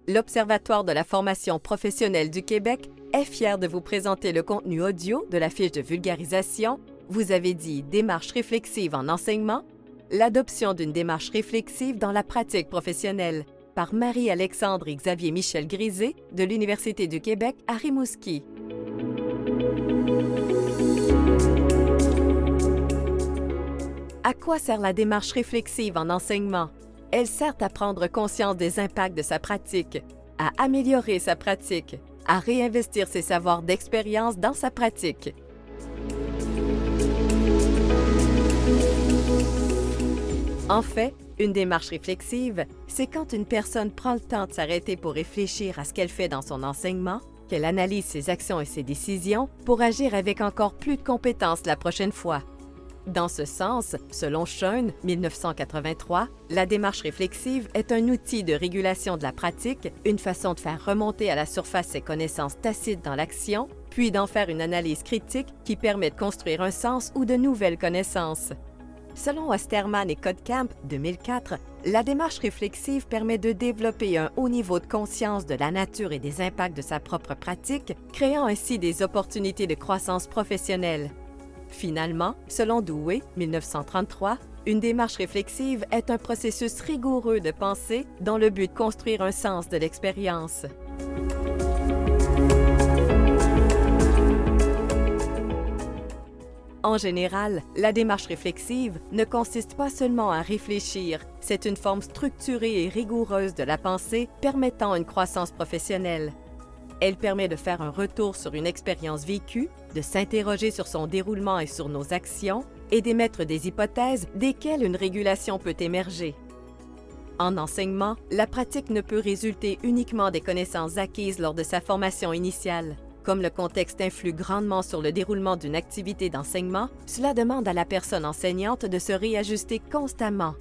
l'Observatoire de la formation professionnelle du Québec est fier de vous présenter le contenu audio de la fiche de vulgarisation « Vous avez dit démarche réflexive en enseignement », l'adoption d'une démarche réflexive dans la pratique professionnelle par Marie-Alexandre et Xavier Michel Grisé de l'Université du Québec à Rimouski. À quoi sert la démarche réflexive en enseignement? Elle sert à prendre conscience des impacts de sa pratique, à améliorer sa pratique, à réinvestir ses savoirs d'expérience dans sa pratique. En fait, une démarche réflexive, c'est quand une personne prend le temps de s'arrêter pour réfléchir à ce qu'elle fait dans son enseignement, qu'elle analyse ses actions et ses décisions pour agir avec encore plus de compétences la prochaine fois. Dans ce sens, selon Schoen, 1983, la démarche réflexive est un outil de régulation de la pratique, une façon de faire remonter à la surface ses connaissances tacites dans l'action, puis d'en faire une analyse critique qui permet de construire un sens ou de nouvelles connaissances. Selon Osterman et Kottkamp, 2004, la démarche réflexive permet de développer un haut niveau de conscience de la nature et des impacts de sa propre pratique, créant ainsi des opportunités de croissance professionnelle. Finalement, selon Dewey, 1933, une démarche réflexive est un processus rigoureux de pensée dans le but de construire un sens de l'expérience. En général, la démarche réflexive ne consiste pas seulement à réfléchir, c'est une forme structurée et rigoureuse de la pensée permettant une croissance professionnelle. Elle permet de faire un retour sur une expérience vécue, de s'interroger sur son déroulement et sur nos actions, et d'émettre des hypothèses desquelles une régulation peut émerger. En enseignement, la pratique ne peut résulter uniquement des connaissances acquises lors de sa formation initiale. Comme le contexte influe grandement sur le déroulement d'une activité d'enseignement, cela demande à la personne enseignante de se réajuster constamment.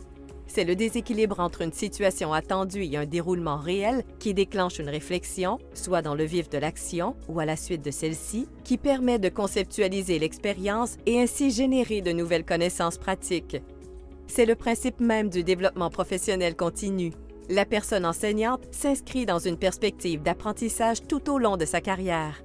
C'est le déséquilibre entre une situation attendue et un déroulement réel qui déclenche une réflexion, soit dans le vif de l'action ou à la suite de celle-ci, qui permet de conceptualiser l'expérience et ainsi générer de nouvelles connaissances pratiques. C'est le principe même du développement professionnel continu. La personne enseignante s'inscrit dans une perspective d'apprentissage tout au long de sa carrière.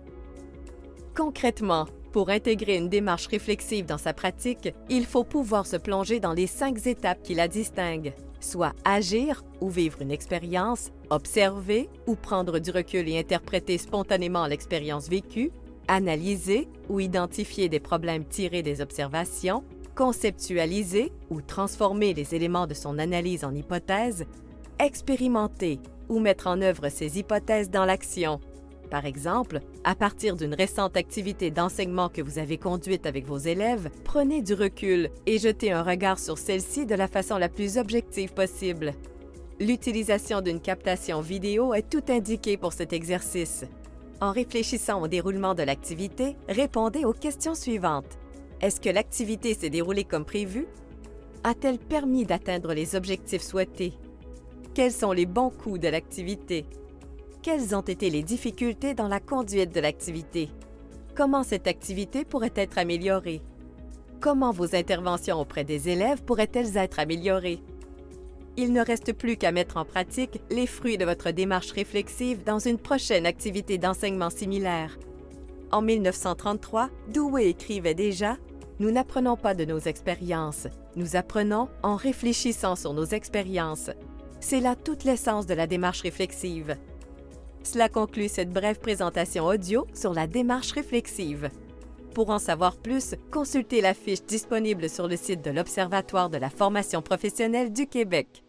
Concrètement, pour intégrer une démarche réflexive dans sa pratique, il faut pouvoir se plonger dans les 5 étapes qui la distinguent, soit agir ou vivre une expérience, observer ou prendre du recul et interpréter spontanément l'expérience vécue, analyser ou identifier des problèmes tirés des observations, conceptualiser ou transformer les éléments de son analyse en hypothèses, expérimenter ou mettre en œuvre ces hypothèses dans l'action. Par exemple, à partir d'une récente activité d'enseignement que vous avez conduite avec vos élèves, prenez du recul et jetez un regard sur celle-ci de la façon la plus objective possible. L'utilisation d'une captation vidéo est tout indiquée pour cet exercice. En réfléchissant au déroulement de l'activité, répondez aux questions suivantes. Est-ce que l'activité s'est déroulée comme prévu? A-t-elle permis d'atteindre les objectifs souhaités? Quels sont les bons coups de l'activité? Quelles ont été les difficultés dans la conduite de l'activité? Comment cette activité pourrait être améliorée? Comment vos interventions auprès des élèves pourraient-elles être améliorées? Il ne reste plus qu'à mettre en pratique les fruits de votre démarche réflexive dans une prochaine activité d'enseignement similaire. En 1933, Dewey écrivait déjà « Nous n'apprenons pas de nos expériences, nous apprenons en réfléchissant sur nos expériences. » C'est là toute l'essence de la démarche réflexive. Cela conclut cette brève présentation audio sur la démarche réflexive. Pour en savoir plus, consultez la fiche disponible sur le site de l'Observatoire de la formation professionnelle du Québec.